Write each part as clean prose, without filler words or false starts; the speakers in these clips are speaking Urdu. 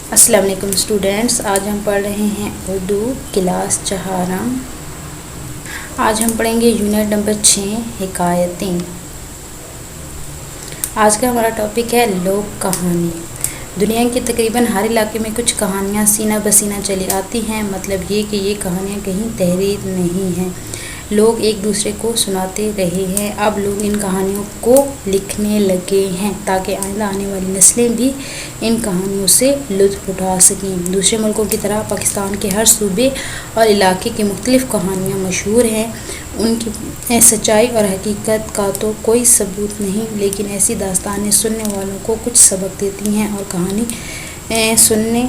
السلام علیکم اسٹوڈینٹس، آج ہم پڑھ رہے ہیں اردو کلاس چہارم۔ آج ہم پڑھیں گے یونٹ نمبر 6 حکایتیں۔ آج کا ہمارا ٹاپک ہے لوک کہانی۔ دنیا کے تقریباً ہر علاقے میں کچھ کہانیاں سینہ بسینہ چلی آتی ہیں، مطلب یہ کہ یہ کہانیاں کہیں تحریر نہیں ہیں، لوگ ایک دوسرے کو سناتے رہے ہیں۔ اب لوگ ان کہانیوں کو لکھنے لگے ہیں تاکہ آئندہ آنے والی نسلیں بھی ان کہانیوں سے لطف اٹھا سکیں۔ دوسرے ملکوں کی طرح پاکستان کے ہر صوبے اور علاقے کی مختلف کہانیاں مشہور ہیں۔ ان کی سچائی اور حقیقت کا تو کوئی ثبوت نہیں، لیکن ایسی داستانیں سننے والوں کو کچھ سبق دیتی ہیں اور کہانی سننے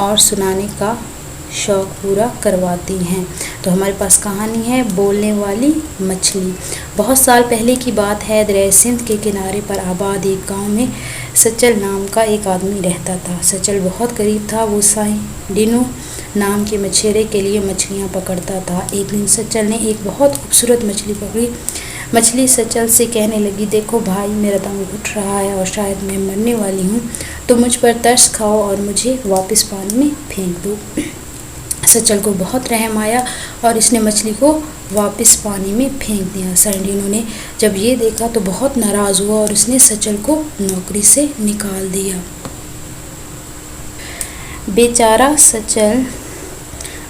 اور سنانے کا شوق پورا کرواتی ہیں۔ تو ہمارے پاس کہانی ہے بولنے والی مچھلی۔ بہت سال پہلے کی بات ہے، دریائے سندھ کے کنارے پر آباد ایک گاؤں میں سچل نام کا ایک آدمی رہتا تھا۔ سچل بہت غریب تھا، وہ ڈینو نام کے مچھیرے کے لیے مچھلیاں پکڑتا تھا۔ ایک دن سچل نے ایک بہت خوبصورت مچھلی پکڑی۔ مچھلی سچل سے کہنے لگی، دیکھو بھائی، میرا دم گھٹ رہا ہے اور شاید میں مرنے والی ہوں، تو مجھ پر ترس کھاؤ اور مجھے واپس پانی میں پھینک دو۔ سچل کو بہت رحم آیا اور اس نے مچھلی کو واپس پانی میں پھینک دیا۔ ڈینو نے جب یہ دیکھا تو بہت ناراض ہوا اور اس نے سچل کو نوکری سے نکال دیا۔ بیچارہ سچل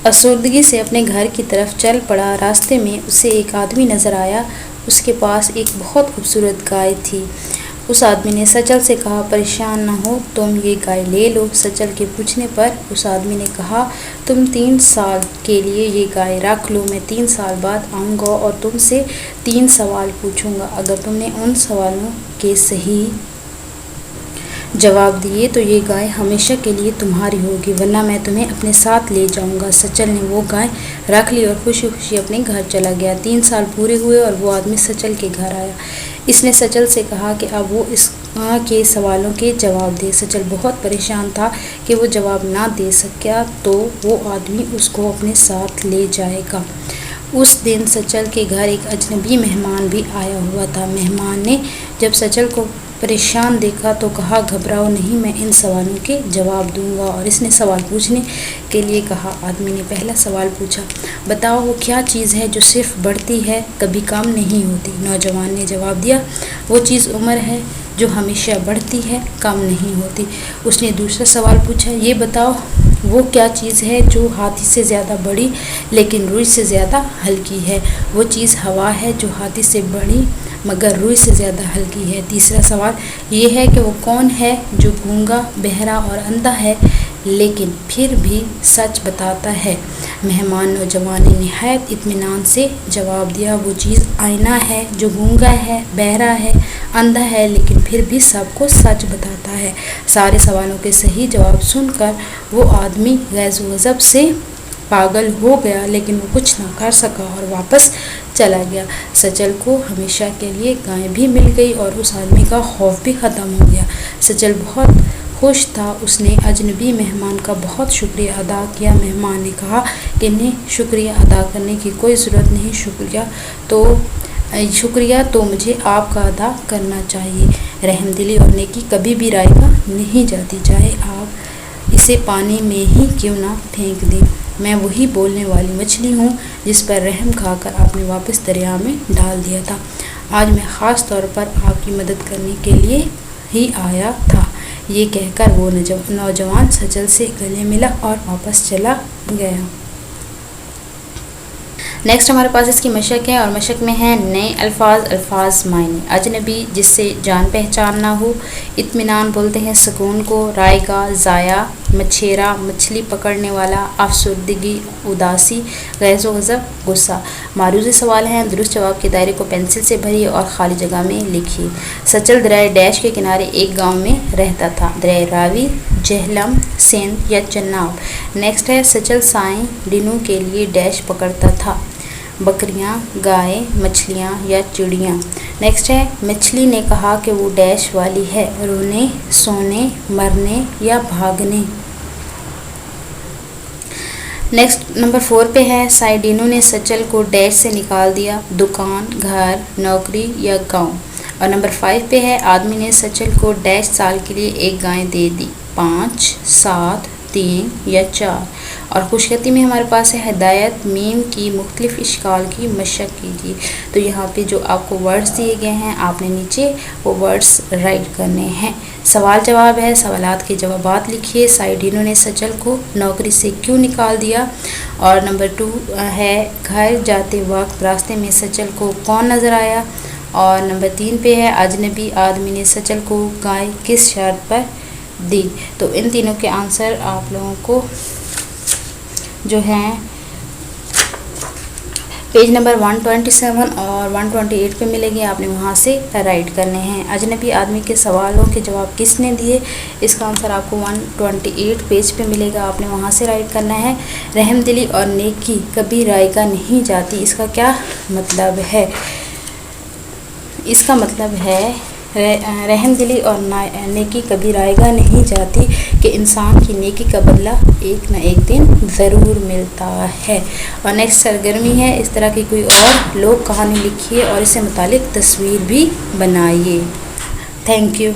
افسردگی سے اپنے گھر کی طرف چل پڑا۔ راستے میں اسے ایک آدمی نظر آیا، اس کے پاس ایک بہت خوبصورت گائے تھی۔ اس آدمی نے سچل سے کہا، پریشان نہ ہو، تم یہ گائے لے لو۔ سچل کے پوچھنے پر اس آدمی نے کہا، تم 3 سال کے لیے یہ گائے رکھ لو، میں 3 سال بعد آؤں گا اور تم سے 3 سوال پوچھوں گا۔ اگر تم نے ان سوالوں کے صحیح جواب دیے تو یہ گائے ہمیشہ کے لیے تمہاری ہوگی، ورنہ میں تمہیں اپنے ساتھ لے جاؤں گا۔ سچل نے وہ گائے رکھ لی اور خوشی خوشی اپنے گھر چلا گیا۔ 3 سال پورے ہوئے اور وہ آدمی سچل کے گھر آیا۔ اس نے سچل سے کہا کہ اب وہ اس کے سوالوں کے جواب دے۔ سچل بہت پریشان تھا کہ وہ جواب نہ دے سکا تو وہ آدمی اس کو اپنے ساتھ لے جائے گا۔ اس دن سچل کے گھر ایک اجنبی مہمان بھی آیا ہوا تھا۔ مہمان نے جب سچل کو پریشان دیکھا تو کہا، گھبراؤ نہیں، میں ان سوالوں کے جواب دوں گا، اور اس نے سوال پوچھنے کے لیے کہا۔ آدمی نے پہلا سوال پوچھا، بتاؤ وہ کیا چیز ہے جو صرف بڑھتی ہے، کبھی کم نہیں ہوتی؟ نوجوان نے جواب دیا، وہ چیز عمر ہے جو ہمیشہ بڑھتی ہے، کم نہیں ہوتی۔ اس نے دوسرا سوال پوچھا، یہ بتاؤ وہ کیا چیز ہے جو ہاتھی سے زیادہ بڑی لیکن روئی سے زیادہ ہلکی ہے؟ وہ چیز ہوا ہے جو ہاتھی سے بڑی مگر روئی سے زیادہ ہلکی ہے۔ تیسرا سوال یہ ہے کہ وہ کون ہے جو گونگا، بہرا اور اندھا ہے لیکن پھر بھی سچ بتاتا ہے؟ مہمان نوجوان نے نہایت اطمینان سے جواب دیا، وہ چیز آئینہ ہے جو گونگا ہے، بہرا ہے، اندھا ہے لیکن پھر بھی سب کو سچ بتاتا ہے۔ سارے سوالوں کے صحیح جواب سن کر وہ آدمی غیظ و غضب سے پاگل ہو گیا، لیکن وہ کچھ نہ کر سکا اور واپس چلا گیا۔ سچل کو ہمیشہ کے لیے گائے بھی مل گئی اور اس آدمی کا خوف بھی ختم ہو گیا۔ سچل بہت خوش تھا، اس نے اجنبی مہمان کا بہت شکریہ ادا کیا۔ مہمان نے کہا کہ نہیں، شکریہ ادا کرنے کی کوئی ضرورت نہیں، شکریہ تو مجھے آپ کا ادا کرنا چاہیے۔ رحم دلی اور نیکی کبھی بھی رائگاں نہیں جاتی، چاہے آپ اسے پانی میں ہی کیوں نہ پھینک دیں۔ میں وہی بولنے والی مچھلی ہوں جس پر رحم کھا کر آپ نے واپس دریا میں ڈال دیا تھا۔ آج میں خاص طور پر آپ کی مدد کرنے کے لیے ہی آیا تھا۔ یہ کہہ کر وہ نوجوان سچل سے گلے ملا اور واپس چلا گیا۔ نیکسٹ ہمارے پاس اس کی مشق ہے، اور مشق میں ہے نئے الفاظ معنی۔ اجنبی، جس سے جان پہچان نہ ہو۔ اطمینان بولتے ہیں سکون کو۔ رائگاں، ضائع، مچھیرا، مچھلی پکڑنے والا۔ افسردگی، اداسی، غیظ و غضب، غصہ۔ معروضی سوال ہیں، درست جواب کے دائرے کو پنسل سے بھریے اور خالی جگہ میں لکھیے۔ سچل دریائے ڈیش کے کنارے ایک گاؤں میں رہتا تھا، دریائے راوی، جہلم، سندھ یا چناب۔ نیکسٹ ہے، سچل سائیں ڈینو کے لیے ڈیش پکڑتا تھا، بکریاں، گائے، مچھلیاں یا چڑیاں۔ نیکسٹ ہے، مچھلی نے کہا کہ وہ ڈیش والی ہے، رونے، سونے، مرنے یا بھاگنے۔ نیکسٹ نمبر 4 پہ ہے، سائیں ڈینو نے سچل کو ڈیش سے نکال دیا، دکان، گھر، نوکری یا گاؤں۔ اور نمبر 5 پہ ہے، آدمی نے سچل کو ڈیش سال کے لیے ایک گائے دے دی، 5, 7, 3 یا 4۔ اور خوشخطی میں ہمارے پاس ہے ہدایت میم کی مختلف اشکال کی مشق کیجیے۔ تو یہاں پہ جو آپ کو ورڈز دیے گئے ہیں آپ نے نیچے وہ ورڈز رائٹ کرنے ہیں۔ سوال جواب ہے، سوالات کے جوابات لکھیے۔ سائڈینوں نے سچل کو نوکری سے کیوں نکال دیا؟ اور نمبر 2 ہے گھر جاتے وقت راستے میں سچل کو کون نظر آیا؟ اور نمبر 3 پہ ہے اجنبی آدمی نے سچل کو گائے کس شرط پر دی؟ تو ان تینوں کے آنسر آپ لوگوں کو جو ہیں پیج نمبر 127 اور 128 پہ ملے گی، آپ نے وہاں سے رائٹ کرنے ہیں۔ اجنبی آدمی کے سوالوں کے جواب کس نے دیے؟ اس کا آنسر آپ کو 128 پیج پہ ملے گا، آپ نے وہاں سے رائٹ کرنا ہے۔ رحم دلی اور نیکی کبھی رائگاں نہیں جاتی، اس کا کیا مطلب ہے؟ اس کا مطلب ہے رحم دلی اور نیکی کبھی رائگاں نہیں جاتی کہ انسان کی نیکی کا بدلہ ایک نہ ایک دن ضرور ملتا ہے۔ اور نیکسٹ سرگرمی ہے، اس طرح کی کوئی اور لوگ کہانی لکھیے اور اس سے متعلق تصویر بھی بنائیے۔ Thank you.